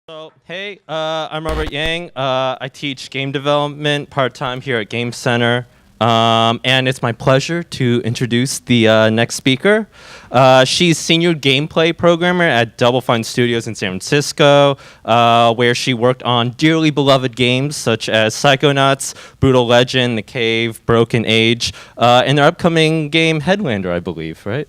So, hey, I'm Robert Yang. I teach game development part-time here at Game Center. And it's my pleasure to introduce the next speaker. She's senior gameplay programmer at Double Fine Studios in San Francisco, where she worked on dearly beloved games such as Psychonauts, Brutal Legend, The Cave, Broken Age, and their upcoming game Headlander, I believe, right?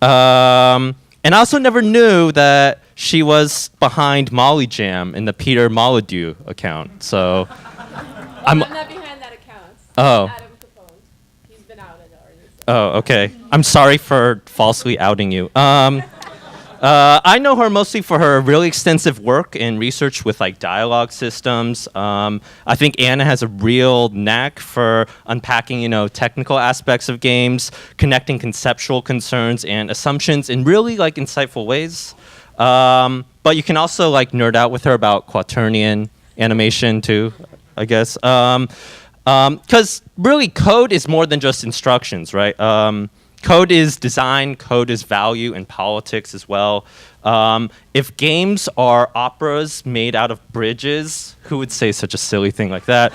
And I also never knew that she was behind Molly Jam in the Peter Molyneux account. So I'm not behind that account. Oh. Adam Capone. He's been outed already. So. Oh, okay. I'm sorry for falsely outing you. I know her mostly for her really extensive work in research with like dialogue systems. I think Anna has a real knack for unpacking, technical aspects of games, connecting conceptual concerns and assumptions in really like insightful ways. But you can also like nerd out with her about quaternion animation too, I guess. Because really code is more than just instructions, right? Code is design, code is value, and politics as well. If games are operas made out of bridges, who would say such a silly thing like that?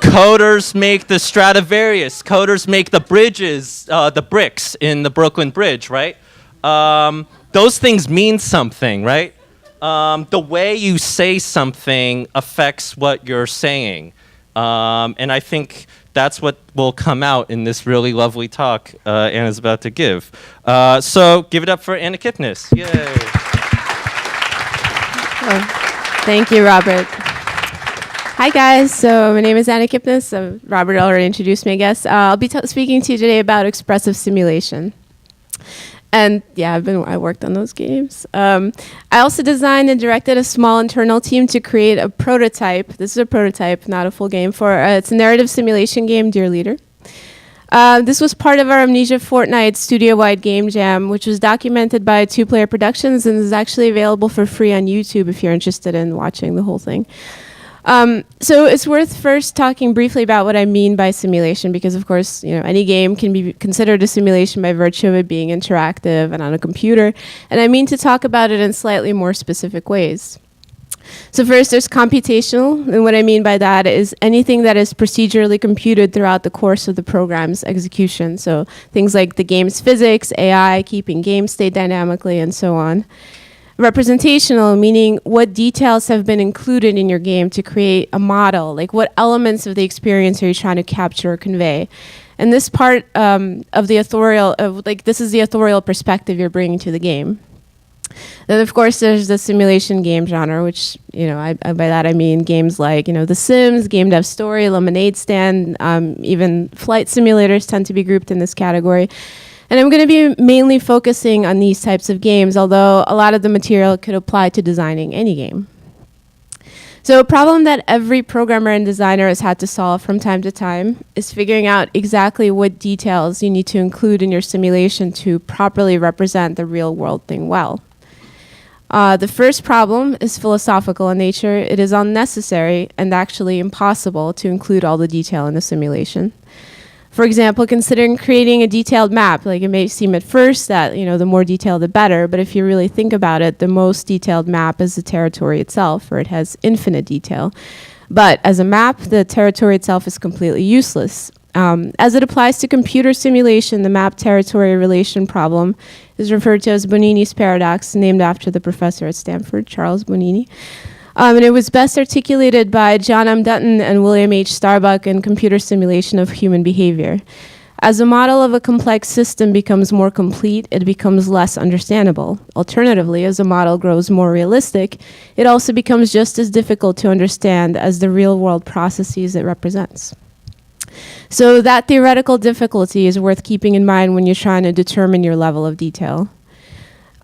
Coders make the Stradivarius. Coders make the bridges, the bricks in the Brooklyn Bridge, right? Those things mean something, right? The way you say something affects what you're saying. And I think that's what will come out in this really lovely talk Anna's about to give. So give it up for Anna Kipnis. Yay. Oh, thank you, Robert. Hi, guys. So my name is Anna Kipnis. Robert already introduced me, I guess. I'll be speaking to you today about expressive simulation. And yeah, I worked on those games. I also designed and directed a small internal team to create a prototype. This is a prototype, not a full game. It's a narrative simulation game, Dear Leader. This was part of our Amnesia Fortnite studio-wide game jam, which was documented by 2Player Productions and is actually available for free on YouTube if you're interested in watching the whole thing. So it's worth first talking briefly about what I mean by simulation, because of course, any game can be considered a simulation by virtue of it being interactive and on a computer, and I mean to talk about it in slightly more specific ways. So first, there's computational, and what I mean by that is anything that is procedurally computed throughout the course of the program's execution. So things like the game's physics, AI, keeping game state dynamically, and so on. Representational, meaning what details have been included in your game to create a model, like what elements of the experience are you trying to capture or convey. And this part of the authorial, this is the authorial perspective you're bringing to the game. Then, of course, there's the simulation game genre, which, by that I mean games like, The Sims, Game Dev Story, Lemonade Stand, even flight simulators tend to be grouped in this category. And I'm going to be mainly focusing on these types of games, although a lot of the material could apply to designing any game. So a problem that every programmer and designer has had to solve from time to time is figuring out exactly what details you need to include in your simulation to properly represent the real world thing well. The first problem is philosophical in nature. It is unnecessary and actually impossible to include all the detail in a simulation. For example, considering creating a detailed map, like it may seem at first that, the more detailed the better, but if you really think about it, the most detailed map is the territory itself, or it has infinite detail. But as a map, the territory itself is completely useless. As it applies to computer simulation, the map-territory relation problem is referred to as Bonini's paradox, named after the professor at Stanford, Charles Bonini. And it was best articulated by John M. Dutton and William H. Starbuck in Computer Simulation of Human Behavior. As a model of a complex system becomes more complete, it becomes less understandable. Alternatively, as a model grows more realistic, it also becomes just as difficult to understand as the real-world processes it represents. So that theoretical difficulty is worth keeping in mind when you're trying to determine your level of detail.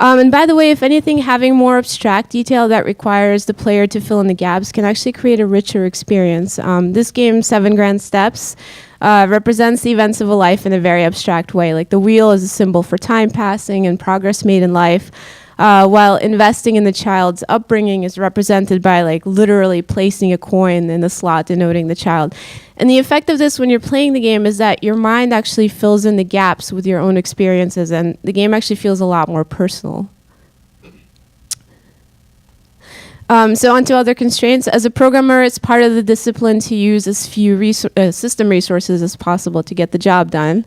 And by the way, if anything, having more abstract detail that requires the player to fill in the gaps can actually create a richer experience. This game, 7 Grand Steps, represents the events of a life in a very abstract way. Like the wheel is a symbol for time passing and progress made in life, while investing in the child's upbringing is represented by literally placing a coin in the slot denoting the child. And the effect of this when you're playing the game is that your mind actually fills in the gaps with your own experiences, and the game actually feels a lot more personal. So onto other constraints. As a programmer, it's part of the discipline to use as few system resources as possible to get the job done.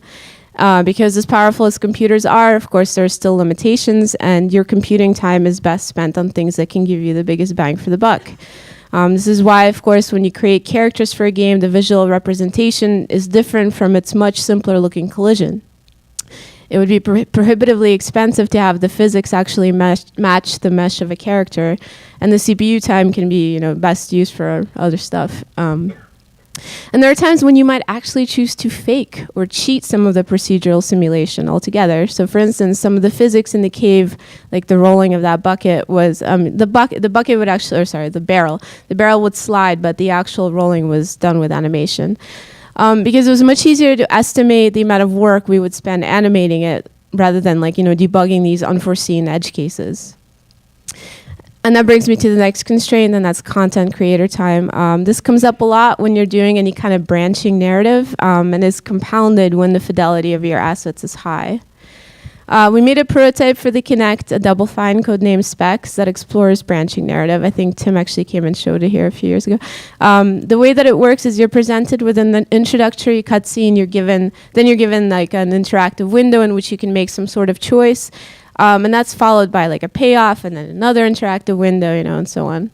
Because as powerful as computers are, of course, there are still limitations, and your computing time is best spent on things that can give you the biggest bang for the buck. This is why, of course, when you create characters for a game, the visual representation is different from its much simpler looking collision. It would be prohibitively expensive to have the physics actually match the mesh of a character, and the CPU time can be, best used for other stuff. And there are times when you might actually choose to fake or cheat some of the procedural simulation altogether. So, for instance, some of the physics in the cave, like the rolling of that bucket, was the bucket would actually, the barrel would slide, but the actual rolling was done with animation. Because it was much easier to estimate the amount of work we would spend animating it rather than debugging these unforeseen edge cases. And that brings me to the next constraint, and that's content creator time. This comes up a lot when you're doing any kind of branching narrative, and is compounded when the fidelity of your assets is high. We made a prototype for the Kinect, a Double Fine codenamed Specs, that explores branching narrative. I think Tim actually came and showed it here a few years ago. The way that it works is you're presented with an introductory cutscene. You're given like an interactive window in which you can make some sort of choice, and that's followed by like a payoff and then another interactive window, and so on.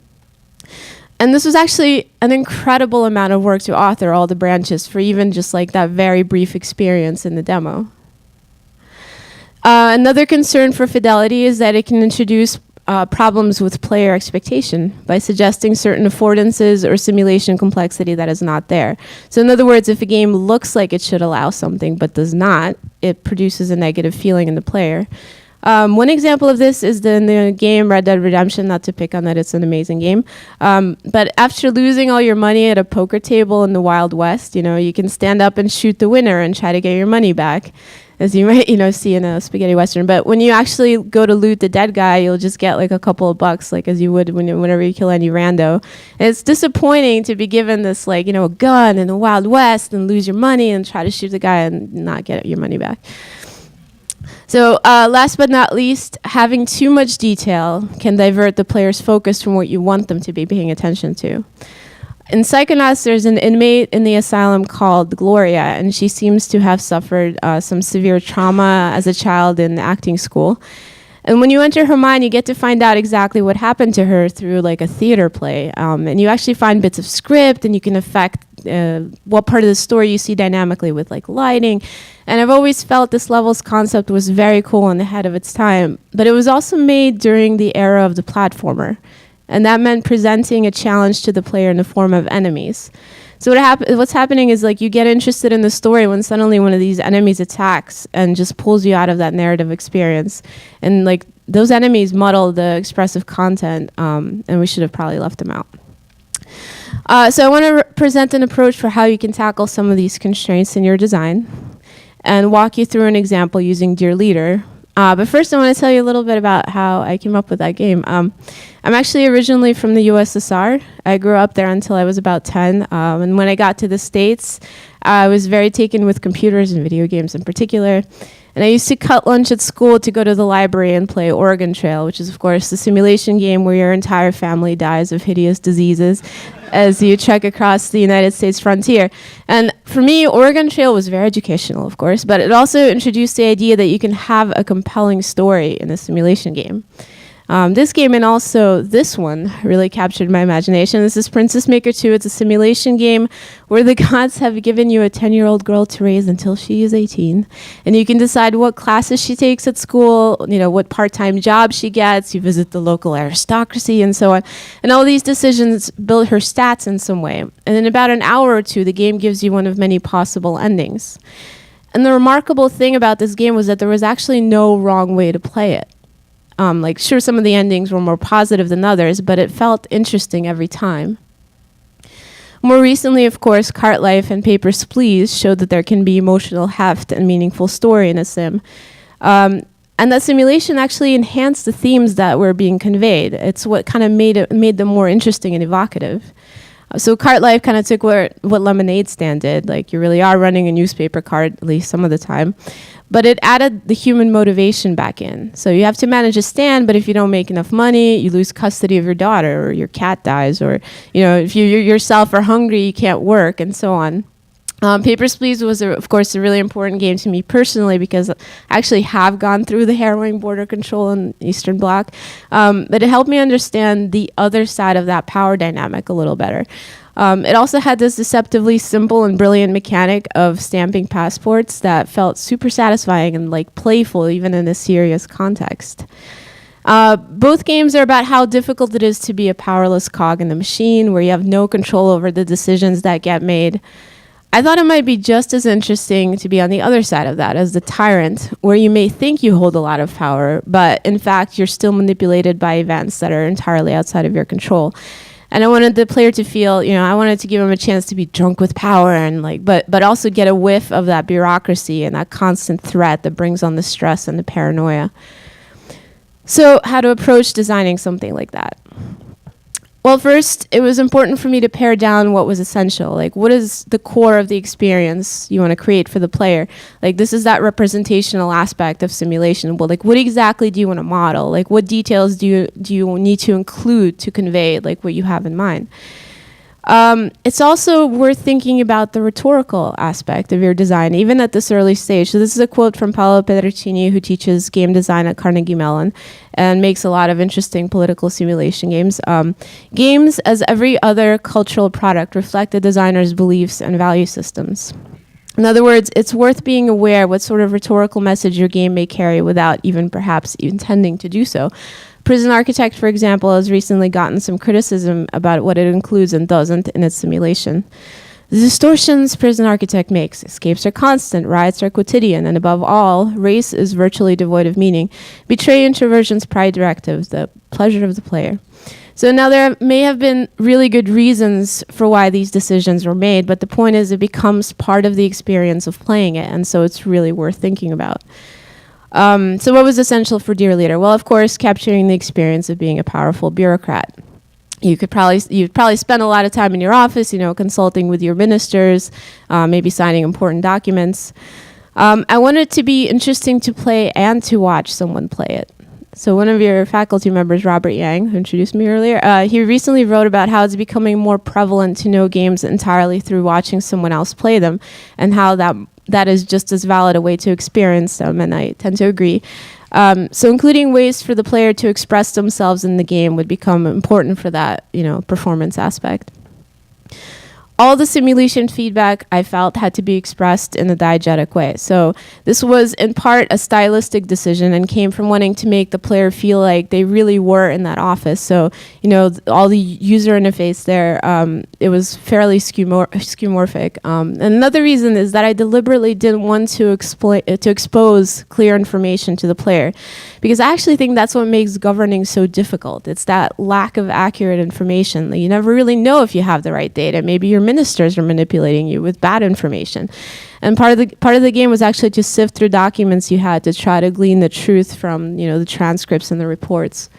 And this was actually an incredible amount of work to author all the branches for even just like that very brief experience in the demo. Another concern for fidelity is that it can introduce problems with player expectation by suggesting certain affordances or simulation complexity that is not there. So in other words, if a game looks like it should allow something but does not, it produces a negative feeling in the player. One example of this is in the game Red Dead Redemption, not to pick on that, it's an amazing game. But after losing all your money at a poker table in the Wild West, you can stand up and shoot the winner and try to get your money back, as you might, see in a spaghetti western. But when you actually go to loot the dead guy, you'll just get like a couple of bucks, like as you would whenever you kill any rando. And it's disappointing to be given this a gun in the Wild West and lose your money and try to shoot the guy and not get your money back. So last but not least, having too much detail can divert the player's focus from what you want them to be paying attention to. In Psychonauts, there's an inmate in the asylum called Gloria, and she seems to have suffered some severe trauma as a child in acting school. And when you enter her mind, you get to find out exactly what happened to her through like a theater play. And you actually find bits of script, and you can affect what part of the story you see dynamically with like lighting. And I've always felt this level's concept was very cool and ahead of its time. But it was also made during the era of the platformer. And that meant presenting a challenge to the player in the form of enemies. So what's happening is like you get interested in the story when suddenly one of these enemies attacks and just pulls you out of that narrative experience. And like those enemies muddle the expressive content, and we should have probably left them out. So I want to present an approach for how you can tackle some of these constraints in your design and walk you through an example using Dear Leader. But first I want to tell you a little bit about how I came up with that game. I'm actually originally from the USSR. I grew up there until I was about 10. And when I got to the States, I was very taken with computers and video games in particular. And I used to cut lunch at school to go to the library and play Oregon Trail, which is, of course, the simulation game where your entire family dies of hideous diseases as you trek across the United States frontier. And for me, Oregon Trail was very educational, of course, but it also introduced the idea that you can have a compelling story in a simulation game. This game and also this one really captured my imagination. This is Princess Maker 2. It's a simulation game where the gods have given you a 10-year-old girl to raise until she is 18. And you can decide what classes she takes at school, what part-time job she gets. You visit the local aristocracy and so on. And all these decisions build her stats in some way. And in about an hour or two, the game gives you one of many possible endings. And the remarkable thing about this game was that there was actually no wrong way to play it. Sure, some of the endings were more positive than others, but it felt interesting every time. More recently, of course, Cart Life and Papers, Please showed that there can be emotional heft and meaningful story in a sim. And that simulation actually enhanced the themes that were being conveyed. It's what kind of made them more interesting and evocative. So Cart Life kind of took what Lemonade Stand did. Like, you really are running a newspaper cart, at least some of the time. but it added the human motivation back in. So you have to manage a stand, but if you don't make enough money, you lose custody of your daughter, or your cat dies, or if you yourself are hungry, you can't work, and so on. Papers, Please was, of course, a really important game to me personally because I actually have gone through the harrowing border control in Eastern Bloc, but it helped me understand the other side of that power dynamic a little better. It also had this deceptively simple and brilliant mechanic of stamping passports that felt super satisfying and playful even in a serious context. Both games are about how difficult it is to be a powerless cog in the machine where you have no control over the decisions that get made. I thought it might be just as interesting to be on the other side of that as the tyrant, where you may think you hold a lot of power, but in fact you're still manipulated by events that are entirely outside of your control. And I wanted the player to feel, I wanted to give him a chance to be drunk with power and but also get a whiff of that bureaucracy and that constant threat that brings on the stress and the paranoia. So how to approach designing something like that? Well, first, it was important for me to pare down what was essential. What is the core of the experience you want to create for the player? This is that representational aspect of simulation. Well, what exactly do you want to model? What details do you need to include to convey, what you have in mind? It's also worth thinking about the rhetorical aspect of your design, even at this early stage. So this is a quote from Paolo Pedricini, who teaches game design at Carnegie Mellon and makes a lot of interesting political simulation games. Games, as every other cultural product, reflect the designer's beliefs and value systems. In other words, it's worth being aware what sort of rhetorical message your game may carry without even perhaps intending to do so. Prison Architect, for example, has recently gotten some criticism about what it includes and doesn't in its simulation. The distortions Prison Architect makes, escapes are constant, riots are quotidian, and above all, race is virtually devoid of meaning. Betray introversion's pride directive, the pleasure of the player. So now there may have been really good reasons for why these decisions were made, but the point is it becomes part of the experience of playing it, and so it's really worth thinking about. So what was essential for Dear Leader? Well, of course, capturing the experience of being a powerful bureaucrat. You'd probably spend a lot of time in your office, consulting with your ministers, maybe signing important documents. I wanted it to be interesting to play and to watch someone play it. So one of your faculty members, Robert Yang, who introduced me earlier, he recently wrote about how it's becoming more prevalent to know games entirely through watching someone else play them, and how that is just as valid a way to experience them, and I tend to agree. So including ways for the player to express themselves in the game would become important for that, performance aspect. All the simulation feedback I felt had to be expressed in a diegetic way. So this was in part a stylistic decision and came from wanting to make the player feel like they really were in that office. So, all the user interface there, it was fairly skeuomorphic. And another reason is that I deliberately didn't want to expose clear information to the player, because I actually think that's what makes governing so difficult. It's that lack of accurate information. You never really know if you have the right data. Maybe your ministers are manipulating you with bad information. And part of the game was actually to sift through documents you had to try to glean the truth from, the transcripts and the reports.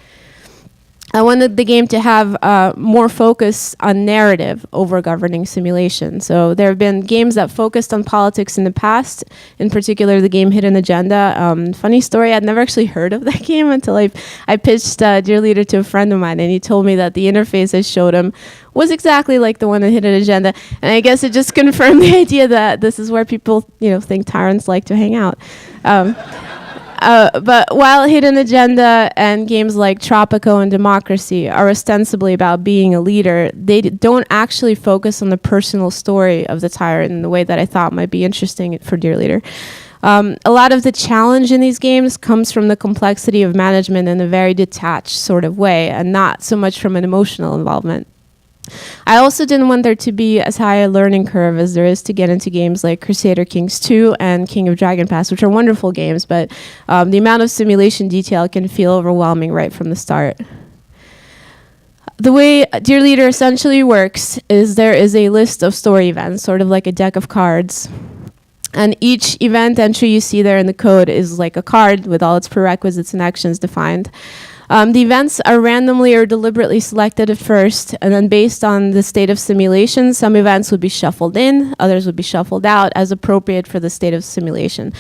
I wanted the game to have more focus on narrative over governing simulation. So there have been games that focused on politics in the past, in particular the game Hidden Agenda. Funny story, I'd never actually heard of that game until I pitched Dear Leader to a friend of mine, and he told me that the interface I showed him was exactly like the one in Hidden Agenda. And I guess it just confirmed the idea that this is where people think tyrants like to hang out. But while Hidden Agenda and games like Tropico and Democracy are ostensibly about being a leader, they don't actually focus on the personal story of the tyrant in the way that I thought might be interesting for Dear Leader. A lot of the challenge in these games comes from the complexity of management in a very detached sort of way, and not so much from an emotional involvement. I also didn't want there to be as high a learning curve as there is to get into games like Crusader Kings 2 and King of Dragon Pass, which are wonderful games, but the amount of simulation detail can feel overwhelming right from the start. The way Dear Leader essentially works is there is a list of story events, sort of like a deck of cards. And each event entry you see there in the code is like a card with all its prerequisites and actions defined. The events are randomly or deliberately selected at first, and then based on the state of simulation, some events would be shuffled in, others would be shuffled out as appropriate for the state of simulation.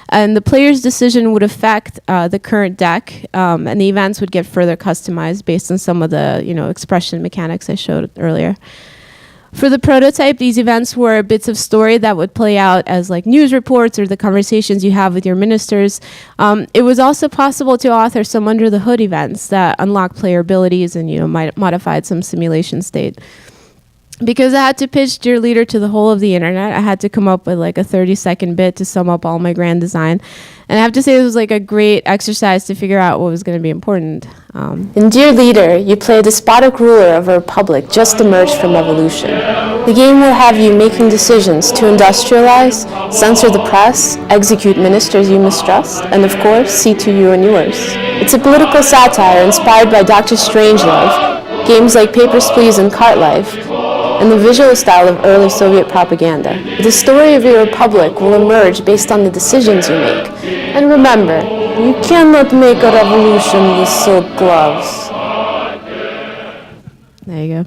And the player's decision would affect the current deck, and the events would get further customized based on some of the expression mechanics I showed earlier. For the prototype, these events were bits of story that would play out as like news reports or the conversations you have with your ministers. It was also possible to author some under the hood events that unlock player abilities and modified some simulation state. Because I had to pitch Dear Leader to the whole of the internet, I had to come up with like a 30-second bit to sum up all my grand design. And I have to say this was like a great exercise to figure out what was going to be important. In Dear Leader, you play a despotic ruler of a republic just emerged from revolution. The game will have you making decisions to industrialize, censor the press, execute ministers you mistrust, and of course, see to you and yours. It's a political satire inspired by Dr. Strangelove, games like Papers, Please and Cart Life, and the visual style of early Soviet propaganda. The story of your republic will emerge based on the decisions you make. And remember, you cannot make a revolution with silk gloves. There you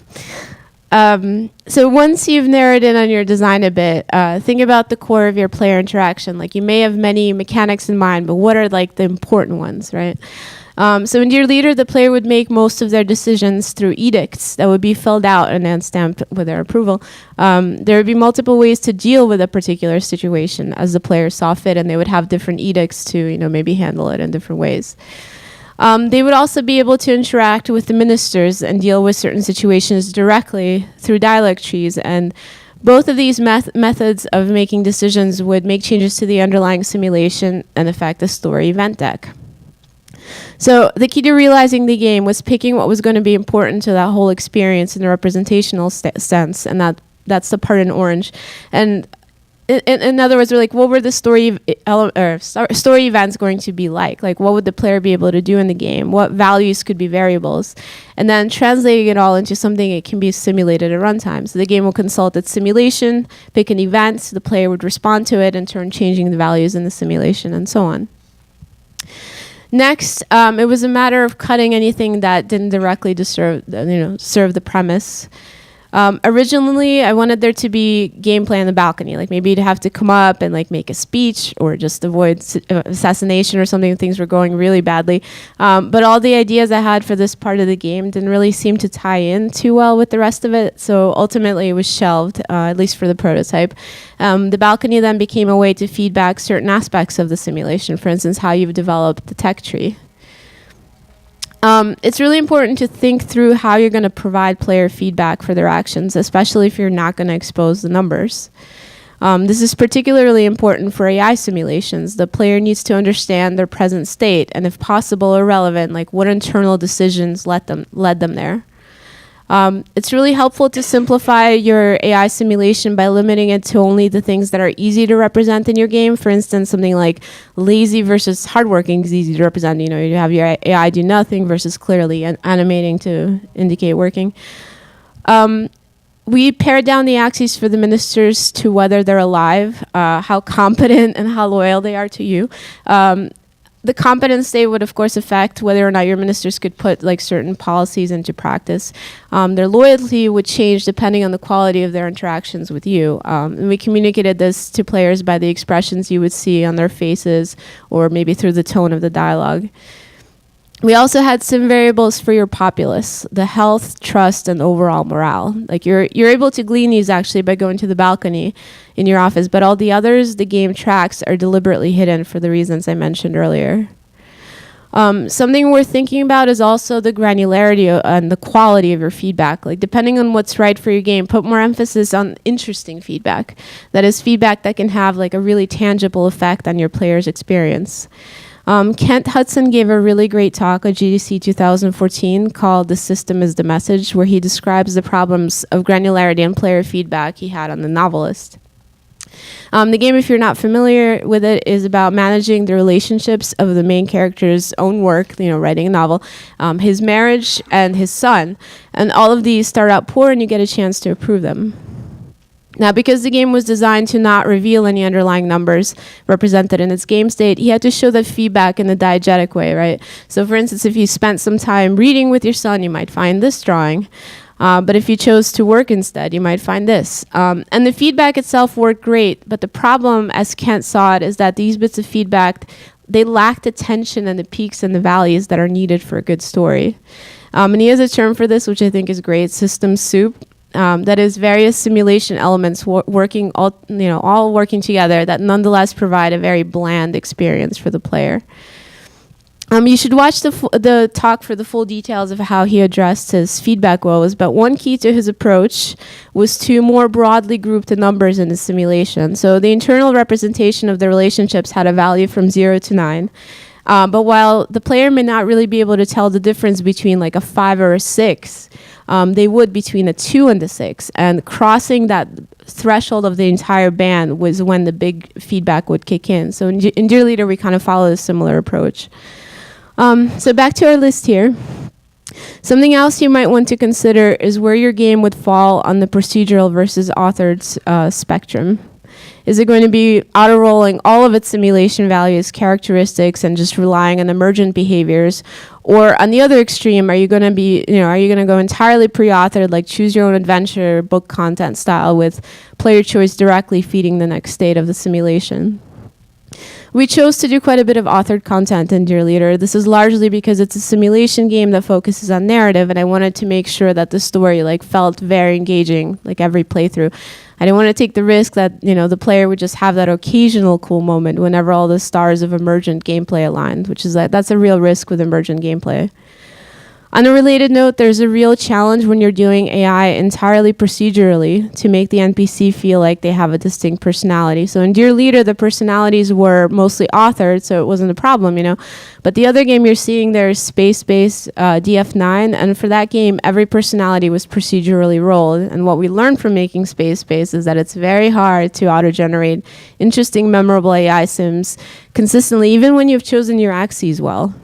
go. So once you've narrowed in on your design a bit, think about the core of your player interaction. Like you may have many mechanics in mind, but what are like the important ones, right? So in Dear Leader, the player would make most of their decisions through edicts that would be filled out and then stamped with their approval. There would be multiple ways to deal with a particular situation as the player saw fit, and they would have different edicts to, maybe handle it in different ways. They would also be able to interact with the ministers and deal with certain situations directly through dialect trees, and both of these methods of making decisions would make changes to the underlying simulation and affect the story event deck. So the key to realizing the game was picking what was going to be important to that whole experience in a representational sense, and that's the part in orange. And in other words, we're like, what were the story events going to be like? Like, what would the player be able to do in the game? What values could be variables? And then translating it all into something it can be simulated at runtime. So the game will consult its simulation, pick an event, the player would respond to it, in turn changing the values in the simulation, and so on. Next, it was a matter of cutting anything that didn't directly serve the premise. Originally, I wanted there to be gameplay on the balcony, like maybe you'd have to come up and like make a speech or just avoid assassination or something if things were going really badly. But all the ideas I had for this part of the game didn't really seem to tie in too well with the rest of it, so ultimately it was shelved, at least for the prototype. The balcony then became a way to feedback certain aspects of the simulation, for instance, how you've developed the tech tree. It's really important to think through how you're going to provide player feedback for their actions, especially if you're not going to expose the numbers. This is particularly important for AI simulations. The player needs to understand their present state, and if possible or relevant, like what internal decisions led them there. It's really helpful to simplify your AI simulation by limiting it to only the things that are easy to represent in your game. For instance, something like lazy versus hardworking is easy to represent. You have your AI do nothing versus clearly animating to indicate working. We pared down the axes for the ministers to whether they're alive, how competent and how loyal they are to you. The competence state would, of course, affect whether or not your ministers could put like certain policies into practice. Their loyalty would change depending on the quality of their interactions with you. And we communicated this to players by the expressions you would see on their faces or maybe through the tone of the dialogue. We also had some variables for your populace, the health, trust, and overall morale. Like you're able to glean these actually by going to the balcony in your office, but all the others the game tracks are deliberately hidden for the reasons I mentioned earlier. Something worth thinking about is also the granularity and the quality of your feedback. Like depending on what's right for your game, put more emphasis on interesting feedback. That is feedback that can have like a really tangible effect on your player's experience. Kent Hudson gave a really great talk at GDC 2014 called "The System is the Message," where he describes the problems of granularity and player feedback he had on The Novelist. The game, if you're not familiar with it, is about managing the relationships of the main character's own work, writing a novel, his marriage, and his son. And all of these start out poor, and you get a chance to improve them. Now, because the game was designed to not reveal any underlying numbers represented in its game state, he had to show that feedback in a diegetic way, right? So for instance, if you spent some time reading with your son, you might find this drawing. But if you chose to work instead, you might find this. And the feedback itself worked great, but the problem, as Kent saw it, is that these bits of feedback, they lack the tension and the peaks and the valleys that are needed for a good story. And he has a term for this, which I think is great, system soup. That is various simulation elements working all working together that nonetheless provide a very bland experience for the player. You should watch the talk for the full details of how he addressed his feedback woes, but one key to his approach was to more broadly group the numbers in the simulation. So the internal representation of the relationships had a value from 0 to 9. But while the player may not really be able to tell the difference between like a 5 or a 6, they would between a 2 and a 6. And crossing that threshold of the entire band was when the big feedback would kick in. So in Dear Leader, we kind of follow a similar approach. So back to our list here. Something else you might want to consider is where your game would fall on the procedural versus authored spectrum. Is it going to be auto-rolling all of its simulation values, characteristics, and just relying on emergent behaviors? Or on the other extreme, are you going to go entirely pre-authored, like choose your own adventure, book content style with player choice directly feeding the next state of the simulation? We chose to do quite a bit of authored content in Dear Leader. This is largely because it's a simulation game that focuses on narrative, and I wanted to make sure that the story felt very engaging, every playthrough. I didn't want to take the risk that the player would just have that occasional cool moment whenever all the stars of emergent gameplay aligned, which is that's a real risk with emergent gameplay. On a related note, there's a real challenge when you're doing AI entirely procedurally to make the NPC feel like they have a distinct personality. So in Dear Leader, the personalities were mostly authored, so it wasn't a problem, But the other game you're seeing there is Space-Based DF9, and for that game, every personality was procedurally rolled. And what we learned from making Space-Based is that it's very hard to auto-generate interesting, memorable AI sims consistently, even when you've chosen your axes well.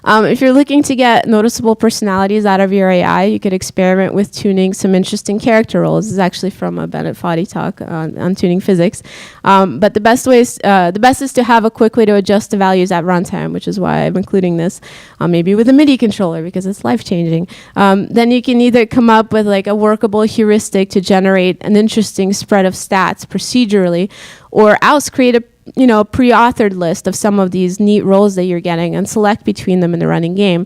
If you're looking to get noticeable personalities out of your AI, you could experiment with tuning some interesting character roles. This is actually from a Bennett Foddy talk on tuning physics. But the best is to have a quick way to adjust the values at runtime, which is why I'm including this, maybe with a MIDI controller because it's life-changing. Then you can either come up with a workable heuristic to generate an interesting spread of stats procedurally, or else create a pre-authored list of some of these neat roles that you're getting and select between them in the running game.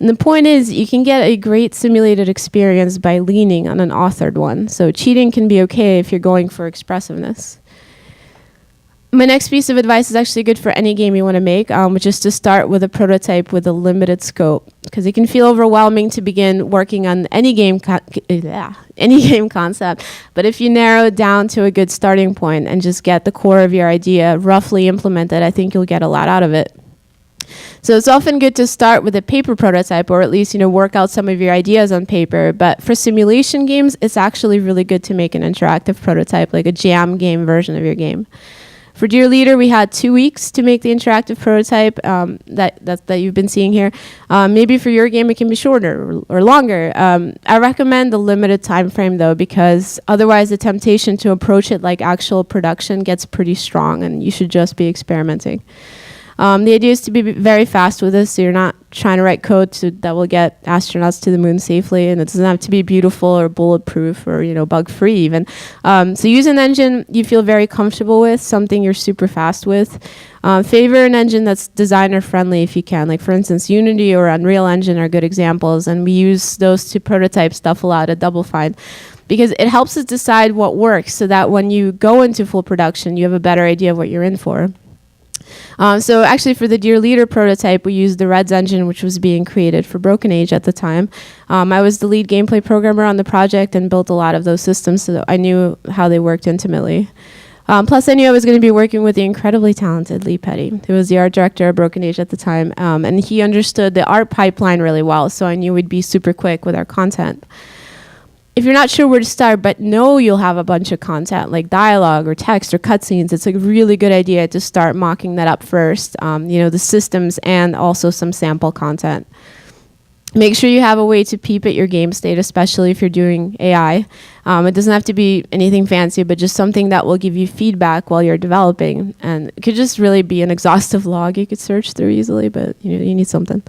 And the point is, you can get a great simulated experience by leaning on an authored one. So cheating can be okay if you're going for expressiveness. My next piece of advice is actually good for any game you want to make, which is to start with a prototype with a limited scope, because it can feel overwhelming to begin working on any game concept. But if you narrow it down to a good starting point and just get the core of your idea roughly implemented, I think you'll get a lot out of it. So it's often good to start with a paper prototype, or at least work out some of your ideas on paper. But for simulation games, it's actually really good to make an interactive prototype, like a jam game version of your game. For Dear Leader, we had 2 weeks to make the interactive prototype that you've been seeing here. Maybe for your game, it can be shorter or longer. I recommend the limited time frame, though, because otherwise the temptation to approach it like actual production gets pretty strong, and you should just be experimenting. The idea is to be very fast with this, so you're not trying to write code that will get astronauts to the moon safely, and it doesn't have to be beautiful or bulletproof or bug-free even. So use an engine you feel very comfortable with, something you're super fast with. Favor an engine that's designer-friendly if you can. Like for instance, Unity or Unreal Engine are good examples, and we use those to prototype stuff a lot at Double Fine, because it helps us decide what works so that when you go into full production, you have a better idea of what you're in for. So actually for the Dear Leader prototype, we used the Reds engine, which was being created for Broken Age at the time. I was the lead gameplay programmer on the project and built a lot of those systems, so I knew how they worked intimately. Plus, I knew I was going to be working with the incredibly talented Lee Petty, who was the art director of Broken Age at the time, and he understood the art pipeline really well, so I knew we'd be super quick with our content. If you're not sure where to start, but know you'll have a bunch of content like dialogue or text or cutscenes, it's a really good idea to start mocking that up first, the systems and also some sample content. Make sure you have a way to peep at your game state, especially if you're doing AI. It doesn't have to be anything fancy, but just something that will give you feedback while you're developing. And it could just really be an exhaustive log you could search through easily, but you need something.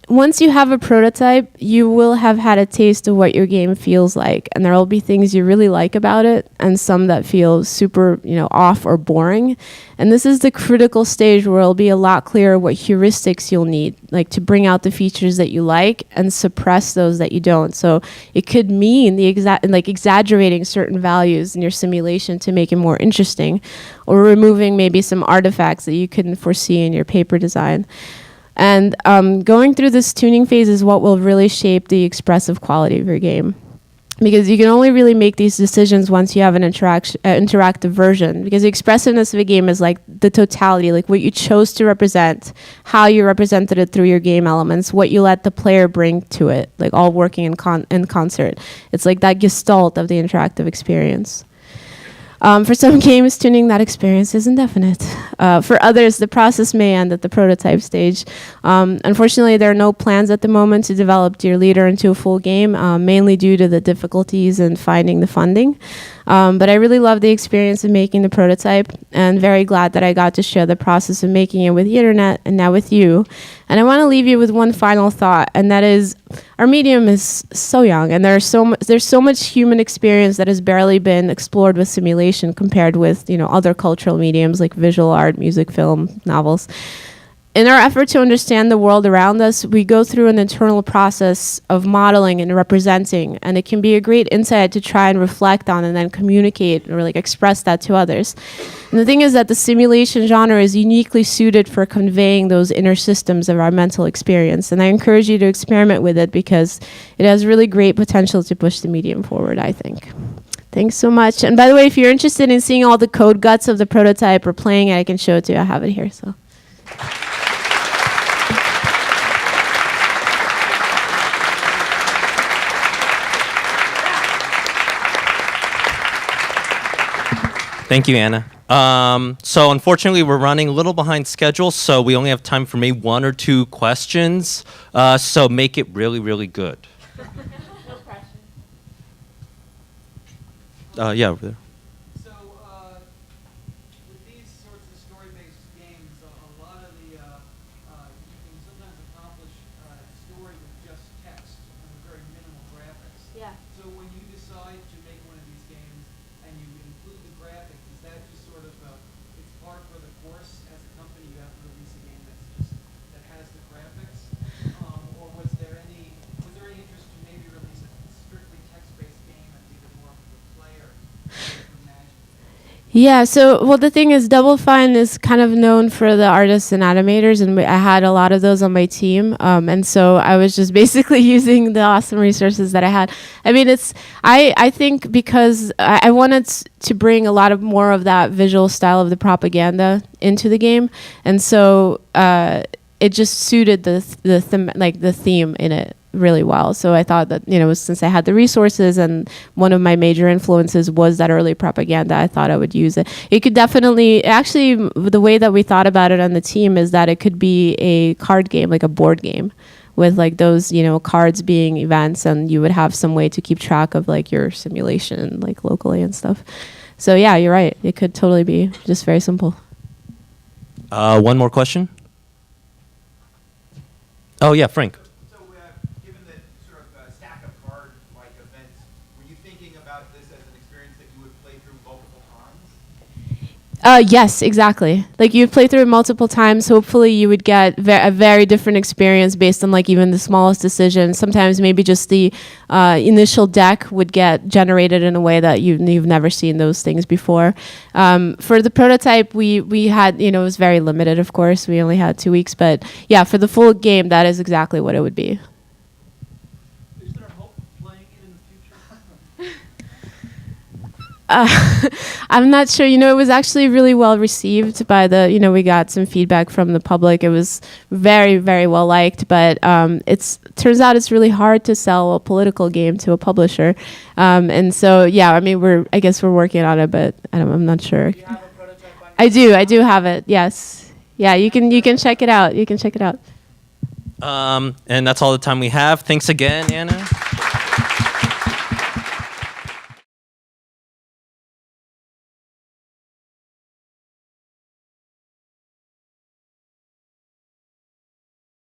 Once you have a prototype, you will have had a taste of what your game feels like, and there will be things you really like about it, and some that feel super, off or boring. And this is the critical stage where it'll be a lot clearer what heuristics you'll need, like to bring out the features that you like and suppress those that you don't. So it could mean exaggerating certain values in your simulation to make it more interesting, or removing maybe some artifacts that you couldn't foresee in your paper design. And going through this tuning phase is what will really shape the expressive quality of your game. Because you can only really make these decisions once you have an interactive version. Because the expressiveness of a game is like the totality, like what you chose to represent, how you represented it through your game elements, what you let the player bring to it, like all working in concert. It's like that gestalt of the interactive experience. For some games, tuning that experience is indefinite. For others, the process may end at the prototype stage. Unfortunately, there are no plans at the moment to develop Dear Leader into a full game, mainly due to the difficulties in finding the funding. But I really love the experience of making the prototype, and very glad that I got to share the process of making it with the internet and now with you. And I want to leave you with one final thought, and that is our medium is so young, and there's so much human experience that has barely been explored with simulation compared with other cultural mediums like visual art, music, film, novels. In our effort to understand the world around us, we go through an internal process of modeling and representing, and it can be a great insight to try and reflect on and then communicate or express that to others. And the thing is that the simulation genre is uniquely suited for conveying those inner systems of our mental experience, and I encourage you to experiment with it because it has really great potential to push the medium forward, I think. Thanks so much. And by the way, if you're interested in seeing all the code guts of the prototype or playing it, I can show it to you. I have it here. So. Thank you, Anna. So unfortunately, we're running a little behind schedule, so we only have time for maybe 1 or 2 questions. So make it really, really good. No pressure. Yeah, over there. So, with these sorts of story-based games, a lot of the, you can sometimes accomplish story with just text and very minimal graphics. Yeah. So when you decide to make one of these games and you include the graphics, is that just sort of, it's part for the course as a company, you have to release a game that has the graphics? Or was there any interest to maybe release a strictly text-based game and leave it more for the player? Yeah, so, the thing is, Double Fine is kind of known for the artists and animators, and I had a lot of those on my team, and so I was just basically using the awesome resources that I had. I mean, I think because I wanted to bring a lot of more of that visual style of the propaganda into the game, and so it just suited the theme in it really well. So I thought that, since I had the resources and one of my major influences was that early propaganda, I thought I would use it. It could definitely, actually, the way that we thought about it on the team is that it could be a card game, like a board game with those, cards being events, and you would have some way to keep track of your simulation, locally and stuff. So yeah, you're right. It could totally be just very simple. One more question? Oh yeah, Frank. Yes, exactly. You play through it multiple times. Hopefully, you would get a very different experience based on even the smallest decision. Sometimes maybe just the initial deck would get generated in a way that you've never seen those things before. For the prototype, we had, it was very limited, of course. We only had 2 weeks. But yeah, for the full game, that is exactly what it would be. Is there hope of playing it in the future? I'm not sure. It was actually really well received by we got some feedback from the public. It was very, very well liked, but turns out it's really hard to sell a political game to a publisher. And so, yeah, I mean, I guess we're working on it, but I'm not sure. Do you have a prototype on your I do have it. Yes. Yeah, you can check it out. You can check it out. And that's all the time we have. Thanks again, Anna.